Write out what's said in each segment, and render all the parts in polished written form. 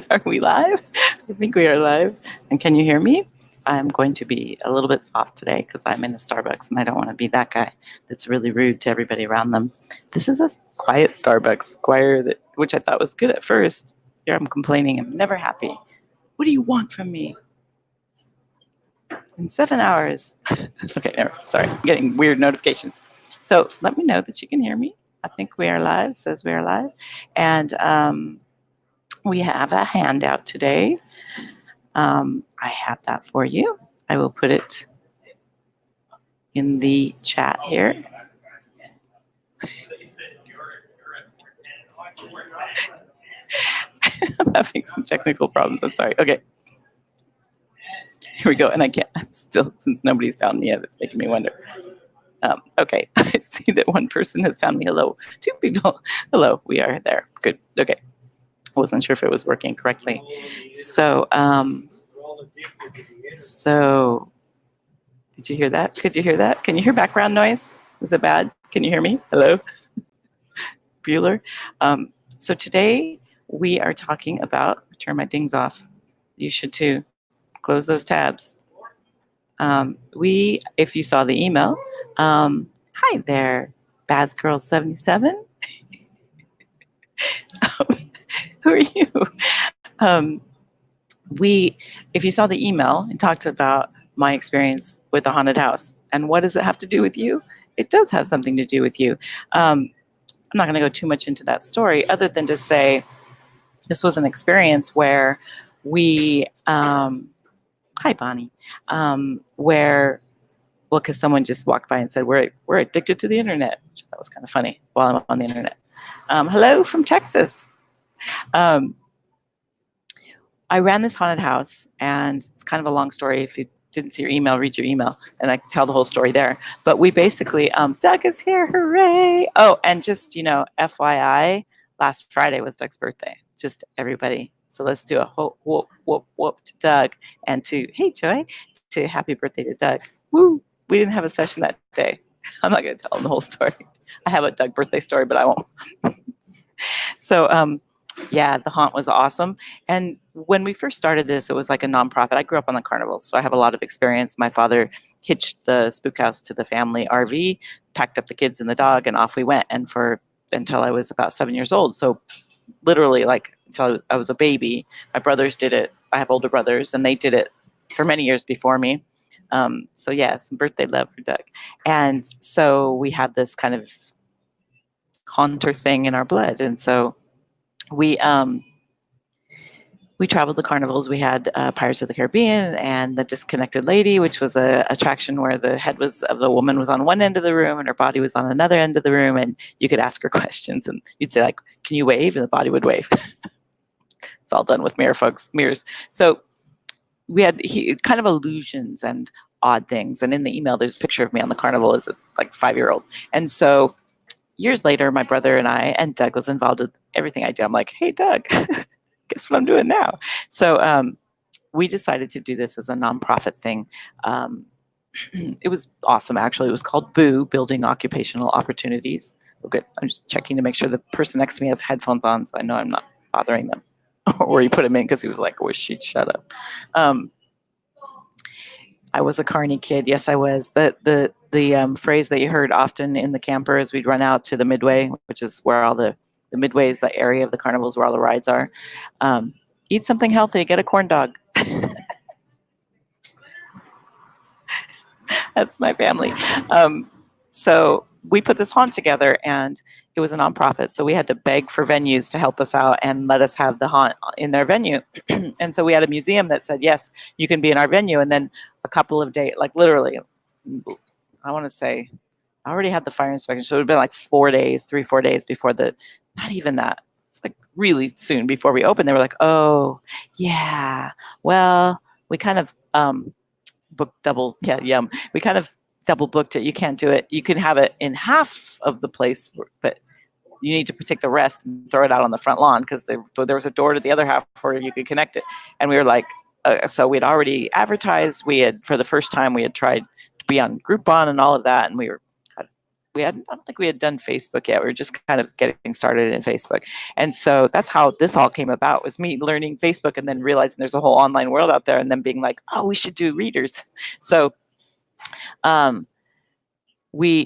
Are we live? I think we are live. And can you hear me? I'm going to be a little bit soft today because I'm in a Starbucks and I don't want to be that guy that's really rude to everybody around them. This is a quiet Starbucks choir, which I thought was good at first. Here I'm complaining. I'm never happy. What do you want from me? In 7 hours. Okay, sorry. I'm getting weird notifications. So let me know that you can hear me. I think we are live, says we are live. And we have a handout today. I have that for you. I will put it in the chat here. I'm having some technical problems. I'm sorry. Okay. Here we go. And I can't still, since nobody's found me yet, it's making me wonder. Okay. I see that one person has found me. Hello. 2 people. Hello. We are there. Good. Okay. I wasn't sure if it was working correctly. So, did you hear that? Could you hear that? Can you hear background noise? Is it bad? Can you hear me? Hello? Bueller. So today we are talking about, turn my dings off. You should too. Close those tabs. If you saw the email, hi there, Baz Girl 77. Who are you? If you saw the email, it talked about my experience with a haunted house. And what does it have to do with you? It does have something to do with you. I'm not going to go too much into that story other than to say this was an experience where we, hi, Bonnie, because someone just walked by and said, we're addicted to the internet. That was kind of funny while I'm on the internet. Hello from Texas. I ran this haunted house, and it's kind of a long story. If you didn't see your email, read your email, and I can tell the whole story there. But we basically, Doug is here, hooray! Oh, and just, FYI, last Friday was Doug's birthday. Just everybody. So let's do a whoop, whoop, whoop to Doug, and hey, Joy, to happy birthday to Doug. Woo! We didn't have a session that day. I'm not going to tell him the whole story. I have a Doug birthday story, but I won't. So, yeah, the haunt was awesome. And when we first started this, it was like a nonprofit. I grew up on the carnivals, so I have a lot of experience. My father hitched the spook house to the family RV, packed up the kids and the dog, and off we went. And until I was about 7 years old. So literally, like, until I was a baby, my brothers did it. I have older brothers, and they did it for many years before me. So yeah, some birthday love for Doug. And so we had this kind of haunter thing in our blood. And so we traveled the carnivals. We had Pirates of the Caribbean and the Disconnected Lady, which was a attraction where the head of the woman was on one end of the room and her body was on another end of the room, and you could ask her questions, and you'd say, like, "Can you wave?" and the body would wave. It's all done with mirrors. So we had kind of illusions and odd things. And in the email, there's a picture of me on the carnival as a 5-year-old. And so years later, my brother and I, and Doug was involved with everything I do. I'm like, "Hey, Doug, guess what I'm doing now?" So we decided to do this as a nonprofit thing. It was awesome, actually. It was called BOO, Building Occupational Opportunities. Oh, good. I'm just checking to make sure the person next to me has headphones on, so I know I'm not bothering them. Or he put him in because he was like, "Oh, she'd shut up." I was a carny kid. Yes, I was. The phrase that you heard often in the camper as we'd run out to the Midway, which is where all the Midway is the area of the carnivals where all the rides are. Eat something healthy, get a corn dog. That's my family. So we put this haunt together, and it was a nonprofit. So we had to beg for venues to help us out and let us have the haunt in their venue. And so we had a museum that said, "Yes, you can be in our venue." And then a couple of days, like literally, I want to say, I already had the fire inspection. So it would have been like 4 days, 3-4 days before not even that. It's like really soon before we opened. They were like, "Oh, yeah, well, we kind of booked double." Yeah, yum. We kind of double booked it. You can't do it. You can have it in half of the place, but you need to take the rest and throw it out on the front lawn because there was a door to the other half where you could connect it. And we were like, so we'd already advertised. For the first time, we had tried to be on Groupon and all of that, and we I don't think we had done Facebook yet. We were just kind of getting started in Facebook. And so that's how this all came about, was me learning Facebook and then realizing there's a whole online world out there and then being like, oh, we should do readers. So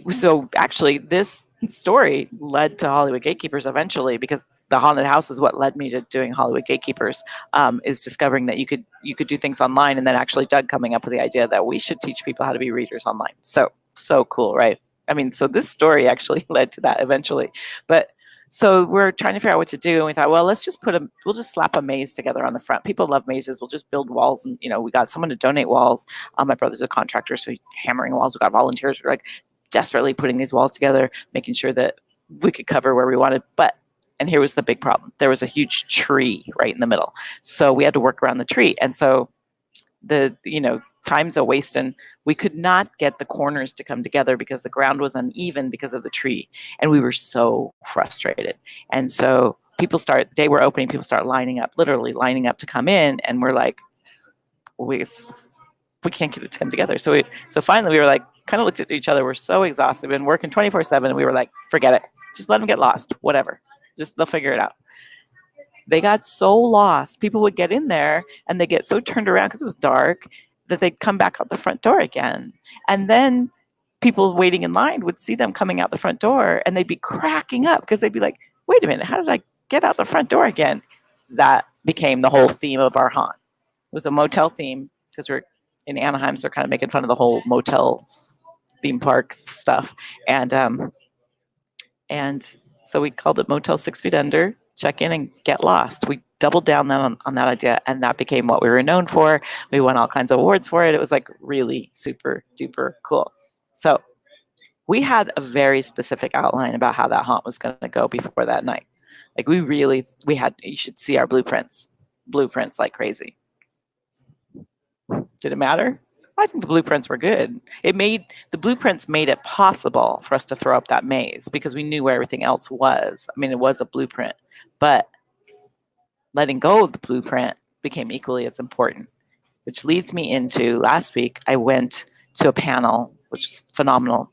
so actually this story led to Hollywood Gatekeepers eventually, because the haunted house is what led me to doing Hollywood Gatekeepers, is discovering that you could do things online, and then actually Doug coming up with the idea that we should teach people how to be readers online. So cool, right? I mean, so this story actually led to that eventually. But so we're trying to figure out what to do, and we thought, well, let's just we'll just slap a maze together on the front. People love mazes. We'll just build walls, and we got someone to donate walls. My brother's a contractor, so he's hammering walls. We got volunteers. We're like desperately putting these walls together, making sure that we could cover where we wanted. And here was the big problem. There was a huge tree right in the middle. So we had to work around the tree. And so time's a wasting. We could not get the corners to come together because the ground was uneven because of the tree. And we were so frustrated. And so the day we're opening, people start literally lining up to come in. And we're like, we can't get it to come together. So finally we were like, kind of looked at each other. We're so exhausted. We've been working 24/7, and we were like, forget it. Just let them get lost. Whatever. They'll figure it out. They got so lost. People would get in there and they get so turned around because it was dark that they'd come back out the front door again. And then people waiting in line would see them coming out the front door, and they'd be cracking up because they'd be like, wait a minute, how did I get out the front door again? That became the whole theme of our haunt. It was a motel theme because we're in Anaheim, so we're kind of making fun of the whole motel theme park stuff. And so we called it Motel 6 Feet Under, check in and get lost. We doubled down on that idea, and that became what we were known for. We won all kinds of awards for it. It was like really super duper cool. So we had a very specific outline about how that haunt was going to go before that night. Like you should see our blueprints like crazy. Did it matter? I think the blueprints were good. The blueprints made it possible for us to throw up that maze because we knew where everything else was. I mean, it was a blueprint, but letting go of the blueprint became equally as important, which leads me into last week. I went to a panel, which was phenomenal,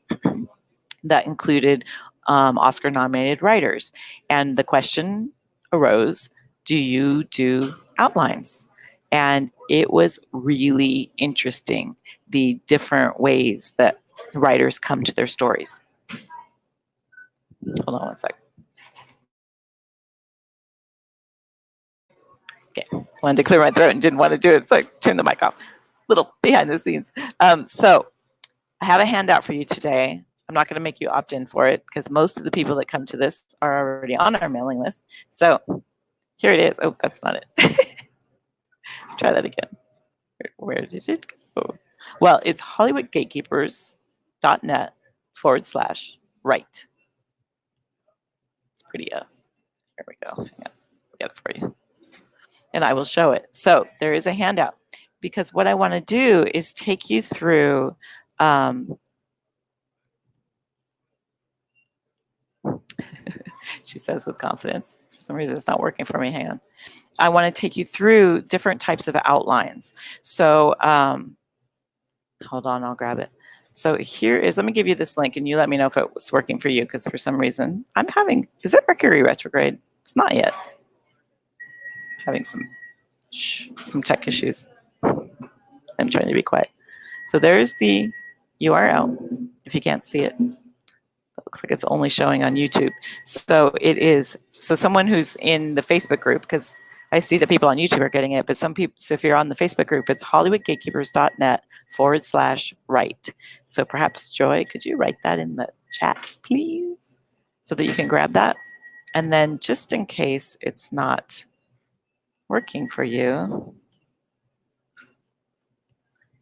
that included Oscar-nominated writers. And the question arose, do you do outlines? And it was really interesting, the different ways that writers come to their stories. Hold on one sec. Okay, wanted to clear my throat and didn't want to do it, so I turned the mic off. Little behind the scenes. So I have a handout for you today. I'm not going to make you opt in for it because most of the people that come to this are already on our mailing list. So here it is. Oh, that's not it. Try that again. Where did it go? Well, it's hollywoodgatekeepers.net/write. It's pretty, here we go. Hang on. I'll get it for you. And I will show it. So there is a handout because what I want to do is take you through she says with confidence. For some reason, it's not working for me. Hang on. I want to take you through different types of outlines. So hold on, I'll grab it. So let me give you this link and you let me know if it's working for you, because for some reason is it Mercury retrograde? It's not yet. Having some tech issues. I'm trying to be quiet. So there's the URL, if you can't see it. It looks like it's only showing on YouTube. So someone who's in the Facebook group, because I see that people on YouTube are getting it, but so if you're on the Facebook group, it's hollywoodgatekeepers.net/write. So perhaps, Joy, could you write that in the chat, please? So that you can grab that. And then just in case it's not working for you,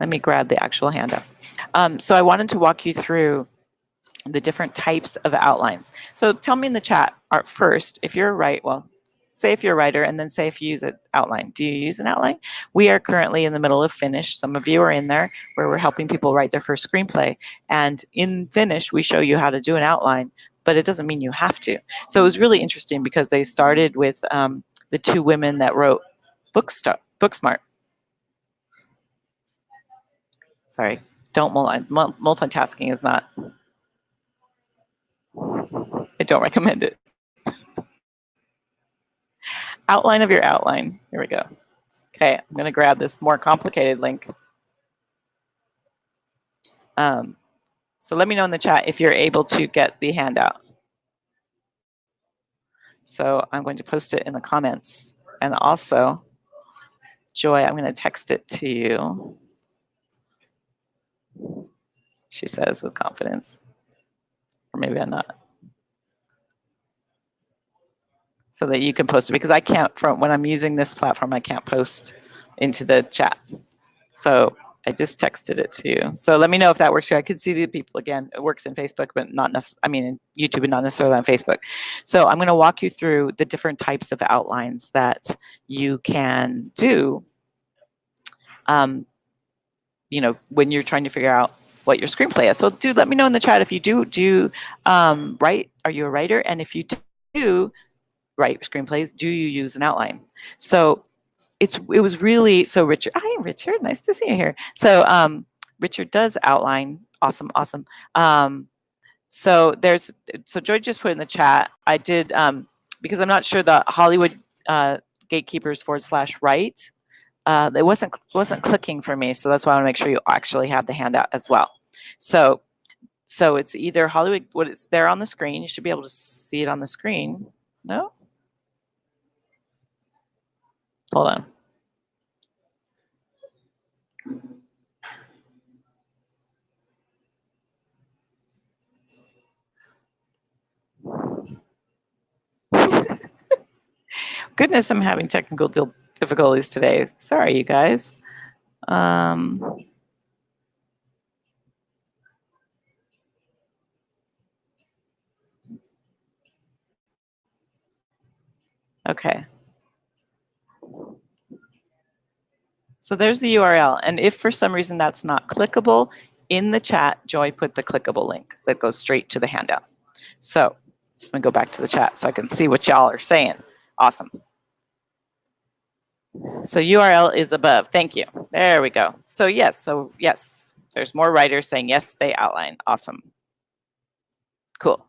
let me grab the actual handout. So I wanted to walk you through the different types of outlines. So tell me in the chat first, if you're say if you're a writer, and then say if you use an outline. Do you use an outline? We are currently in the middle of Finish. Some of you are in there where we're helping people write their first screenplay. And in Finish, we show you how to do an outline, but it doesn't mean you have to. So it was really interesting because they started with the two women that wrote Booksmart. Sorry, don't multitasking is not I don't recommend it. Outline of your outline. Here we go. Okay, I'm going to grab this more complicated link. So let me know in the chat if you're able to get the handout. So I'm going to post it in the comments. And also, Joy, I'm going to text it to you. She says with confidence. Or maybe I'm not. So that you can post it, because I can't, from when I'm using this platform, I can't post into the chat. So I just texted it to you. So let me know if that works here. I could see the people again. It works in Facebook, but not necessarily, I mean, in YouTube, but not necessarily on Facebook. So I'm going to walk you through the different types of outlines that you can do, you know, when you're trying to figure out what your screenplay is. So do let me know in the chat if you do write. Are you a writer? And if you do write screenplays, do you use an outline? So it was really, so Richard, hi Richard, nice to see you here. So Richard does outline, awesome. So Joy just put in the chat, I did, because I'm not sure the Hollywood gatekeepers /write, it wasn't clicking for me, so that's why I want to make sure you actually have the handout as well. So it's either Hollywood, what it's there on the screen, you should be able to see it on the screen. No? Hold on. Goodness, I'm having technical difficulties today. Sorry, you guys. Okay. So there's the URL. And if for some reason that's not clickable, in the chat, Joy put the clickable link that goes straight to the handout. So I'm going to go back to the chat so I can see what y'all are saying. Awesome. So URL is above. Thank you. There we go. So yes, there's more writers saying yes, they outline. Awesome. Cool.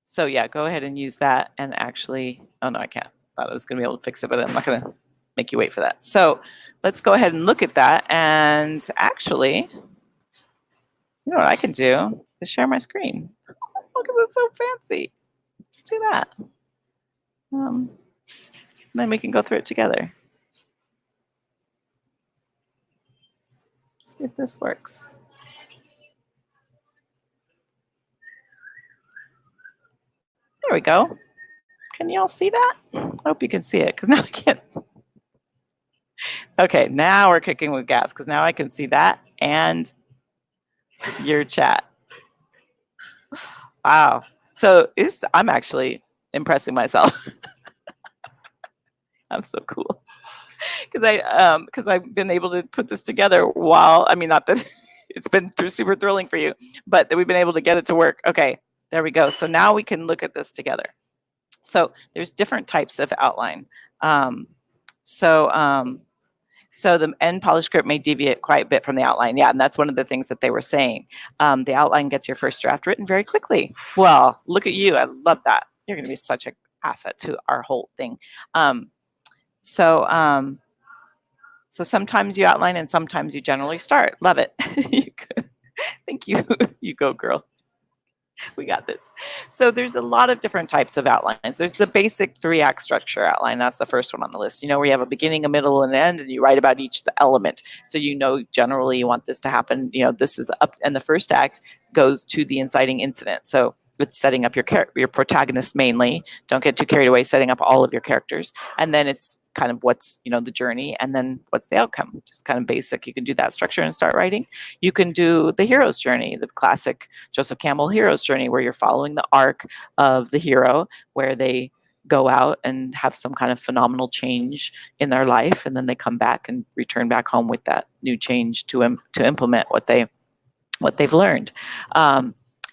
So yeah, go ahead and use that and actually, oh no, I can't. Thought I was going to be able to fix it, but I'm not going to make you wait for that. So let's go ahead and look at that. And actually, you know what I can do is share my screen. Because it's so fancy. Let's do that. Then we can go through it together. See if this works. There we go. Can y'all see that? I hope you can see it, because now I can't. Okay, now we're kicking with gas, because now I can see that and your chat. Wow. So I'm actually impressing myself. I'm so cool. Because I've been able to put this together while, I mean, not that it's been super thrilling for you, but that we've been able to get it to work. Okay, there we go. So now we can look at this together. So there's different types of outline. So the end polished script may deviate quite a bit from the outline. Yeah, and that's one of the things that they were saying. The outline gets your first draft written very quickly. Well, look at you. I love that. You're going to be such an asset to our whole thing. So sometimes you outline and sometimes you generally start. Love it. Thank you. You go, girl. We got this. So there's a lot of different types of outlines. There's the basic 3-act structure outline. That's the first one on the list. You know, where you have a beginning, a middle, and an end, and you write about each element. So you know generally you want this to happen. You know, this is up, and the first act goes to the inciting incident. So it's setting up your protagonist mainly. Don't get too carried away setting up all of your characters. And then it's kind of what's, you know, the journey, and then what's the outcome. Just kind of basic. You can do that structure and start writing. You can do the hero's journey, the classic Joseph Campbell hero's journey, where you're following the arc of the hero, where they go out and have some kind of phenomenal change in their life, and then they come back and return back home with that new change to implement what they've learned.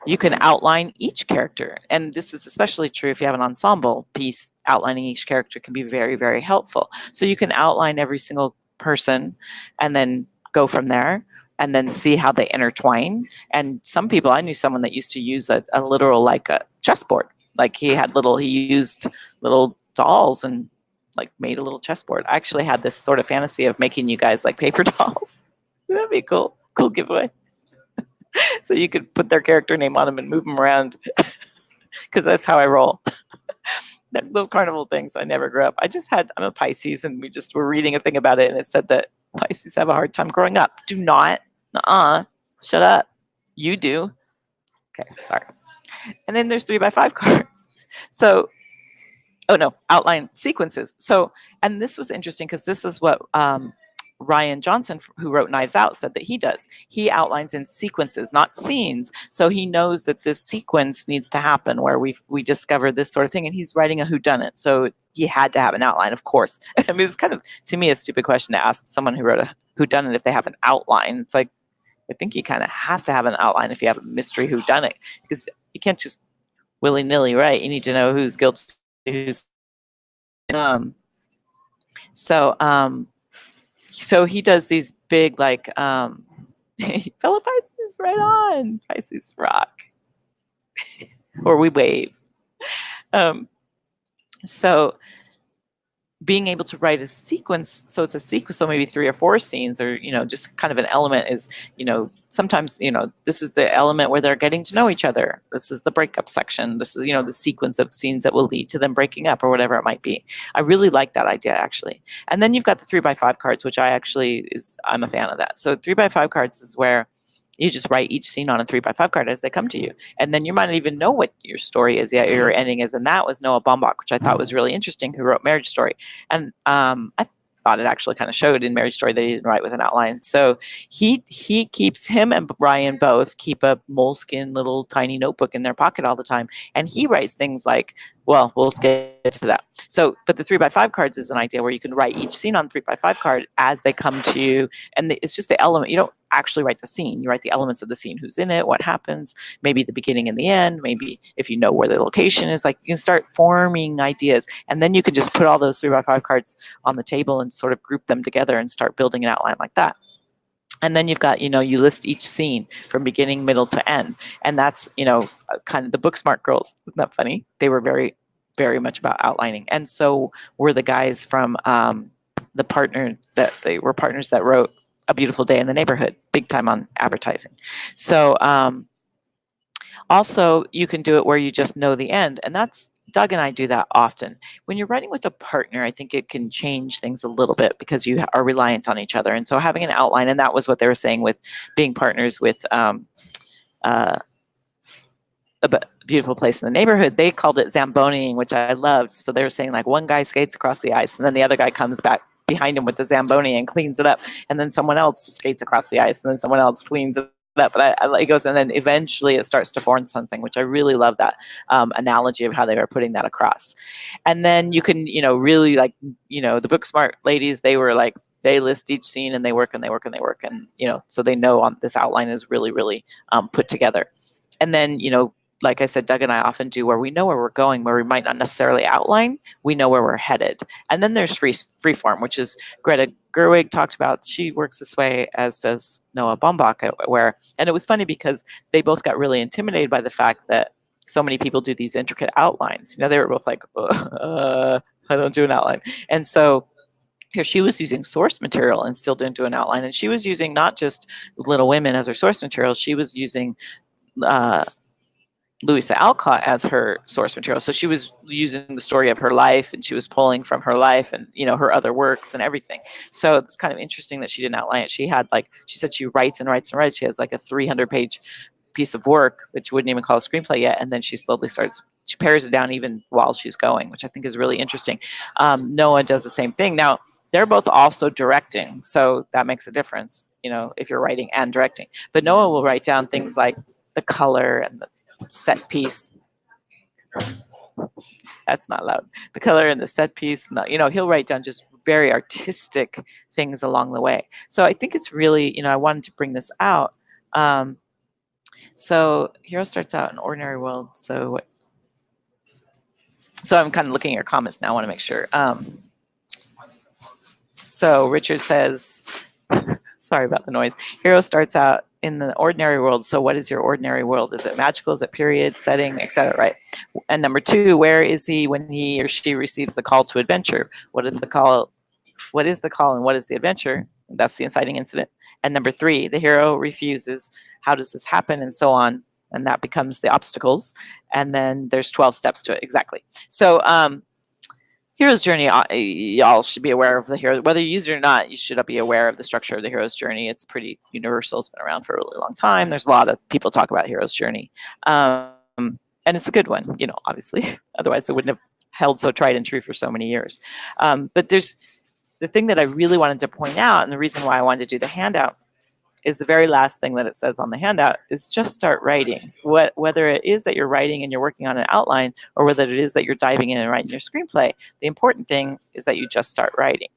You can outline each character, and this is especially true if you have an ensemble piece. Outlining each character can be very, very helpful. So you can outline every single person and then go from there and then see how they intertwine. And some people, I knew someone that used to use a literal, like a chessboard. Like he used little dolls and like made a little chessboard. I actually had this sort of fantasy of making you guys like paper dolls. That'd be cool giveaway. So you could put their character name on them and move them around, because that's how I roll. Those carnival things, I never grew up. I'm a Pisces, and we just were reading a thing about it, and it said that Pisces have a hard time growing up. Do not, shut up. You do. Okay, sorry. And then there's 3x5 cards. So, outline sequences. So, and this was interesting because this is what Ryan Johnson, who wrote Knives Out, said that he does. He outlines in sequences, not scenes. So he knows that this sequence needs to happen where we discover this sort of thing, and he's writing a whodunit. So he had to have an outline, of course. I mean, it was kind of, to me, a stupid question to ask someone who wrote a whodunit if they have an outline. It's like, I think you kind of have to have an outline if you have a mystery whodunit, because you can't just willy-nilly write. You need to know who's guilty, who's so he does these big, like, fellow Pisces, right on, Pisces rock. Or we wave. So being able to write a sequence, so it's a sequence, so maybe 3 or 4 scenes, or, just kind of an element is, sometimes, this is the element where they're getting to know each other. This is the breakup section. This is, the sequence of scenes that will lead to them breaking up or whatever it might be. I really like that idea, actually. And then you've got the 3x5 cards, which I'm a fan of that. So 3x5 cards is where you just write each scene on a 3x5 card as they come to you. And then you might not even know what your story is yet, or your ending is. And that was Noah Baumbach, which I thought was really interesting, who wrote Marriage Story. And I thought it actually kind of showed in Marriage Story that he didn't write with an outline. So he keeps, him and Ryan both keep a moleskin little tiny notebook in their pocket all the time. And he writes things like, well, we'll get to that. So, but the 3x5 cards is an idea where you can write each scene on 3x5 card as they come to you. And it's just the element. You don't actually write the scene. You write the elements of the scene, who's in it, what happens, maybe the beginning and the end, maybe if you know where the location is, like you can start forming ideas. And then you can just put all those 3x5 cards on the table and sort of group them together and start building an outline like that. And then you've got, you list each scene from beginning, middle to end. And that's, kind of the Booksmart girls. Isn't that funny? They were very, very much about outlining. And so were the guys from they were partners that wrote A Beautiful Day in the Neighborhood, big time on advertising. So also you can do it where you just know the end. And that's, Doug and I do that often. When you're writing with a partner, I think it can change things a little bit because you are reliant on each other. And so having an outline, and that was what they were saying with being partners with A Beautiful Place in the Neighborhood, they called it Zamboniing, which I loved. So they were saying like one guy skates across the ice and then the other guy comes back behind him with the Zamboni and cleans it up. And then someone else skates across the ice and then someone else cleans it up. But it goes, and then eventually it starts to form something, which I really love that analogy of how they were putting that across. And then you can, really like, the Booksmart ladies, they were like, they list each scene and they work and they work and they work. And, so they know on this outline is really, really put together. And then, like I said, Doug and I often do where we know where we're going, where we might not necessarily outline, we know where we're headed. And then there's freeform, which is Greta Gerwig talked about. She works this way, as does Noah Baumbach, and it was funny because they both got really intimidated by the fact that so many people do these intricate outlines. They were both like, I don't do an outline. And so here she was using source material and still didn't do an outline. And she was using not just Little Women as her source material, she was using Louisa Alcott as her source material. So she was using the story of her life and she was pulling from her life and, her other works and everything. So it's kind of interesting that she didn't outline it. She had she said she writes and writes and writes. She has like a 300-page piece of work that she wouldn't even call a screenplay yet. And then she slowly she pares it down even while she's going, which I think is really interesting. Noah does the same thing. Now, they're both also directing. So that makes a difference, if you're writing and directing. But Noah will write down things like the color and the set piece. That's not loud. The color and the set piece, he'll write down just very artistic things along the way. So I think it's really, I wanted to bring this out. So Hero starts out in ordinary world. So I'm kind of looking at your comments now. I want to make sure. So Richard says, Sorry about the noise. Hero starts out in the ordinary world. So what is your ordinary world? Is it magical? Is it period, setting, etc.? Right. And number 2, where is he when he or she receives the call to adventure? What is the call? What is the call and what is the adventure? That's the inciting incident. And number 3, the hero refuses. How does this happen? And so on. And that becomes the obstacles. And then there's 12 steps to it. Exactly. So hero's journey, y'all should be aware of the hero. Whether you use it or not, you should be aware of the structure of the hero's journey. It's pretty universal. It's been around for a really long time. There's a lot of people talk about hero's journey. And it's a good one, obviously. Otherwise, it wouldn't have held so tried and true for so many years. But there's the thing that I really wanted to point out, and the reason why I wanted to do the handout, is the very last thing that it says on the handout is just start writing. Whether it is that you're writing and you're working on an outline, or whether it is that you're diving in and writing your screenplay, the important thing is that you just start writing.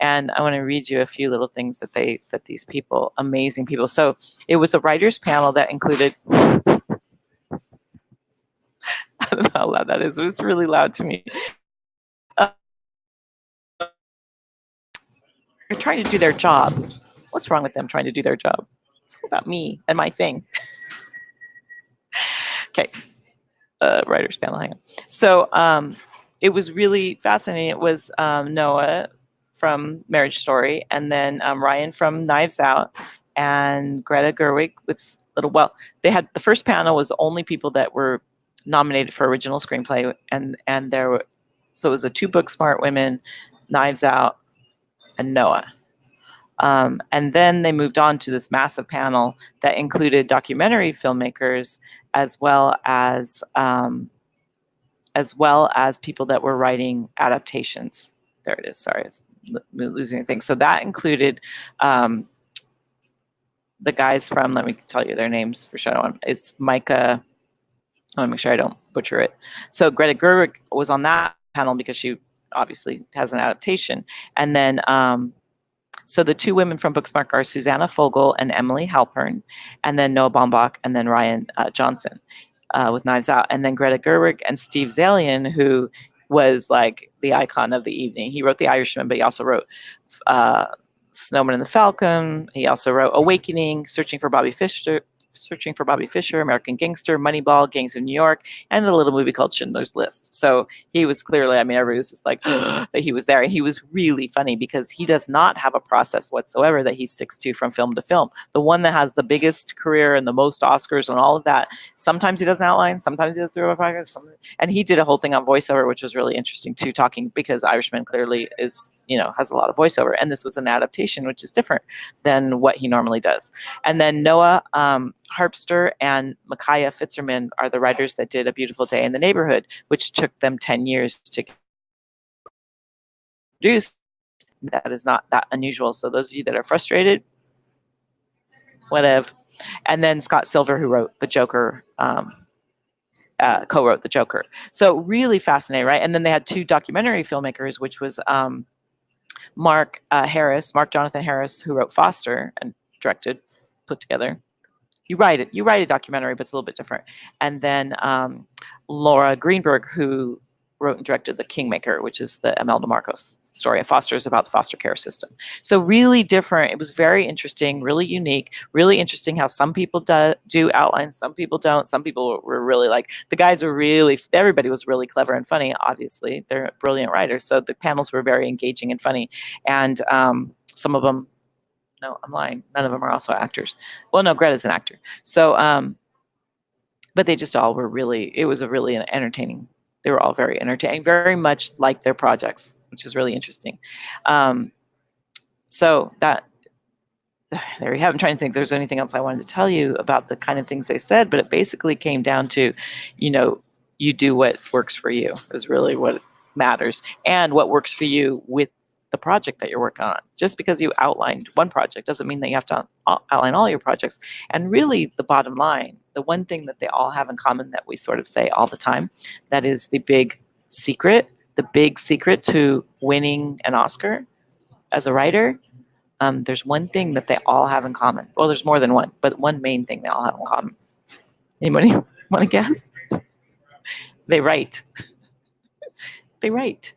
And I want to read you a few little things that these people, amazing people. So it was a writer's panel that included, I don't know how loud that is, but it's really loud to me. They're trying to do their job. What's wrong with them trying to do their job? It's all about me and my thing. Okay. Writer's panel, hang on. So it was really fascinating. It was Noah from Marriage Story, and then Ryan from Knives Out, and Greta Gerwig with they had, the first panel was only people that were nominated for original screenplay, and so it was the 2 Booksmart women, Knives Out, and Noah. And then they moved on to this massive panel that included documentary filmmakers, as well as people that were writing adaptations. There it is. Sorry, I was losing things. So that included the guys from, let me tell you their names for sure. It's Micah. I want to make sure I don't butcher it. So Greta Gerwig was on that panel because she obviously has an adaptation. And then so the 2 women from Booksmart are Susanna Fogel and Emily Halpern, and then Noah Baumbach, and then Ryan Johnson with Knives Out, and then Greta Gerwig and Steve Zaillian, who was like the icon of the evening. He wrote The Irishman, but he also wrote Snowman and the Falcon. He also wrote Awakening, Searching for Bobby Fischer, American Gangster, Moneyball, Gangs of New York, and a little movie called Schindler's List. So he was clearly, everybody was just like, that he was there. And he was really funny because he does not have a process whatsoever that he sticks to from film to film. The one that has the biggest career and the most Oscars and all of that, sometimes he doesn't outline, sometimes he does through a podcast. And he did a whole thing on voiceover, which was really interesting too, talking, because Irishman clearly is, has a lot of voiceover. And this was an adaptation, which is different than what he normally does. And then Noah Harpster and Micaiah Fitzerman are the writers that did A Beautiful Day in the Neighborhood, which took them 10 years to produce. That is not that unusual. So those of you that are frustrated, whatever. And then Scott Silver, who wrote The Joker, co-wrote The Joker. So really fascinating, right? And then they had 2 documentary filmmakers, which was Mark Jonathan Harris, who wrote Foster and directed, put together. You write a documentary, but it's a little bit different. And then Laura Greenberg, who wrote and directed The Kingmaker, which is the Imelda Marcos story. Foster is about the foster care system. So really different. It was very interesting, really unique, really interesting how some people do outlines, some people don't. Some people were really everybody was really clever and funny. Obviously, they're brilliant writers. So the panels were very engaging and funny. And some of them, no, I'm lying. None of them are also actors. Well, no, Greta's an actor. So, but they just all were it was a really entertaining. They were all very entertaining, very much like their projects, which is really interesting. So that, there you have it. I'm trying to think if there's anything else I wanted to tell you about the kind of things they said, but it basically came down to, you do what works for you is really what matters, and what works for you with the project that you're working on. Just because you outlined one project doesn't mean that you have to outline all your projects. And really, the bottom line, the one thing that they all have in common that we sort of say all the time, that is the big secret to winning an Oscar as a writer. There's one thing that they all have in common. Well, there's more than one, but one main thing they all have in common. Anybody want to guess? They write. They write.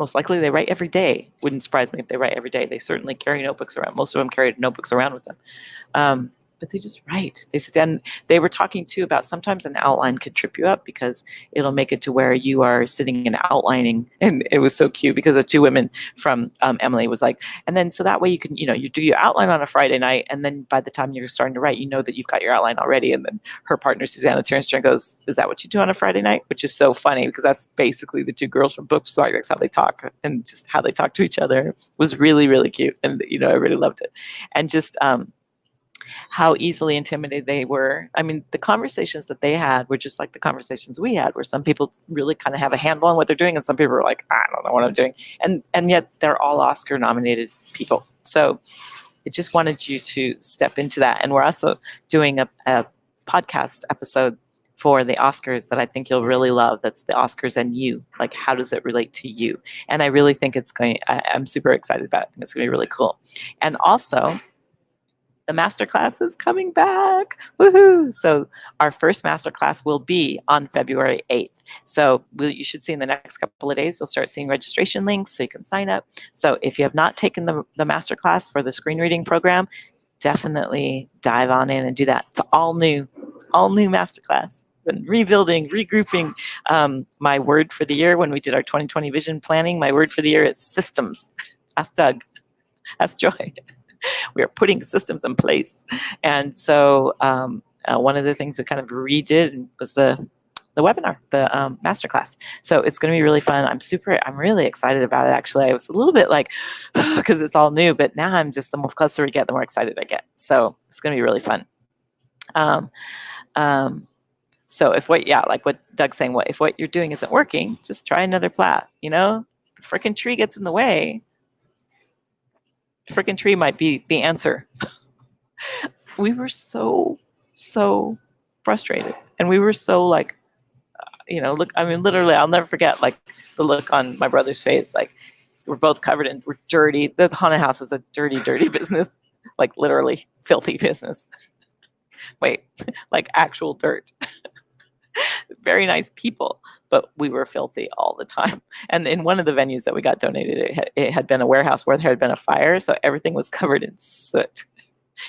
most likely they write every day. Wouldn't surprise me if they write every day. They certainly carry notebooks around. Most of them carry notebooks around with them. But they just write. They sit down. They were talking too about sometimes an outline could trip you up because it'll make it to where you are sitting and outlining. And it was so cute because the two women from Emily was like, and then so that way you can, you do your outline on a Friday night, and then by the time you're starting to write, you know that you've got your outline already. And then her partner Susanna turns to her and goes, "Is that what you do on a Friday night?" Which is so funny because that's basically the two girls from Book Smart. That's how they talk, and just how they talk to each other was really, really cute. And I really loved it. And just how easily intimidated they were. I mean, the conversations that they had were just like the conversations we had, where some people really kind of have a handle on what they're doing, and some people are like, "I don't know what I'm doing," and yet they're all Oscar-nominated people. So I just wanted you to step into that. And we're also doing a podcast episode for the Oscars that I think you'll really love. That's the Oscars and you. Like, how does it relate to you? And I really think I'm super excited about it. I think it's going to be really cool. And also, the masterclass is coming back. Woohoo! So our first masterclass will be on February 8th. So you should see in the next couple of days, you'll start seeing registration links so you can sign up. So if you have not taken the masterclass for the screen reading program, definitely dive on in and do that. It's all new masterclass. Been rebuilding, regrouping. My word for the year when we did our 2020 vision planning, my word for the year is systems. Ask Doug. Ask Joy. We are putting systems in place. And so one of the things we kind of redid was the webinar, the masterclass. So it's going to be really fun. I'm really excited about it. Actually, I was a little bit like, because it's all new, but now I'm just, the more closer we get, the more excited I get. So it's going to be really fun. So like what Doug's saying, if what you're doing isn't working, just try another plat. The freaking tree gets in the way. Freaking tree might be the answer. We were so frustrated, and we were so like, look, I mean, literally, I'll never forget like the look on my brother's face. Like, we're both we're dirty. The haunted house is a dirty business, like literally filthy business. Wait, like actual dirt. Very nice people, but we were filthy all the time. And in one of the venues that we got donated, it had been a warehouse where there had been a fire, so everything was covered in soot.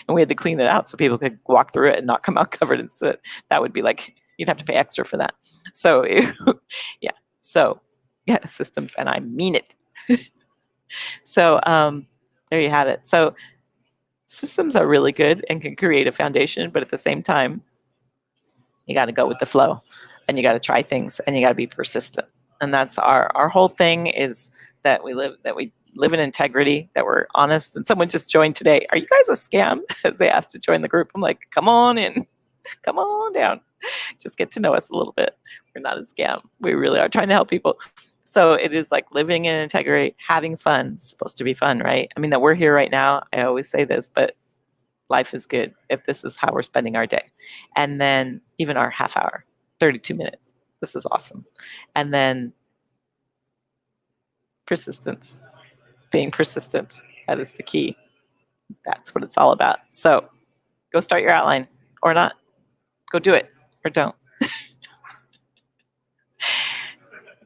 And we had to clean it out so people could walk through it and not come out covered in soot. That would be like, you'd have to pay extra for that. So, systems, and I mean it. So there you have it. So systems are really good and can create a foundation, but at the same time, you got to go with the flow, and you got to try things, and you got to be persistent. And that's our whole thing, is that we live in integrity, that we're honest. And someone just joined today. Are you guys a scam? As they asked to join the group. I'm like, come on in, come on down. Just get to know us a little bit. We're not a scam. We really are trying to help people. So it is like living in integrity, having fun. It's supposed to be fun, right? I mean, that we're here right now. I always say this, but life is good if this is how we're spending our day. And then even our half hour, 32 minutes. This is awesome. And then persistence, being persistent. That is the key. That's what it's all about. So go start your outline, or not. Go do it, or don't.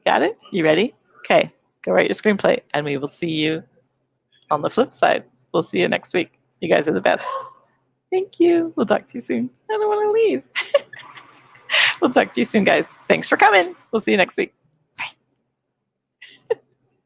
Got it? You ready? Okay, go write your screenplay, and we will see you on the flip side. We'll see you next week. You guys are the best. Thank you. We'll talk to you soon. I don't want to leave. We'll talk to you soon, guys. Thanks for coming. We'll see you next week.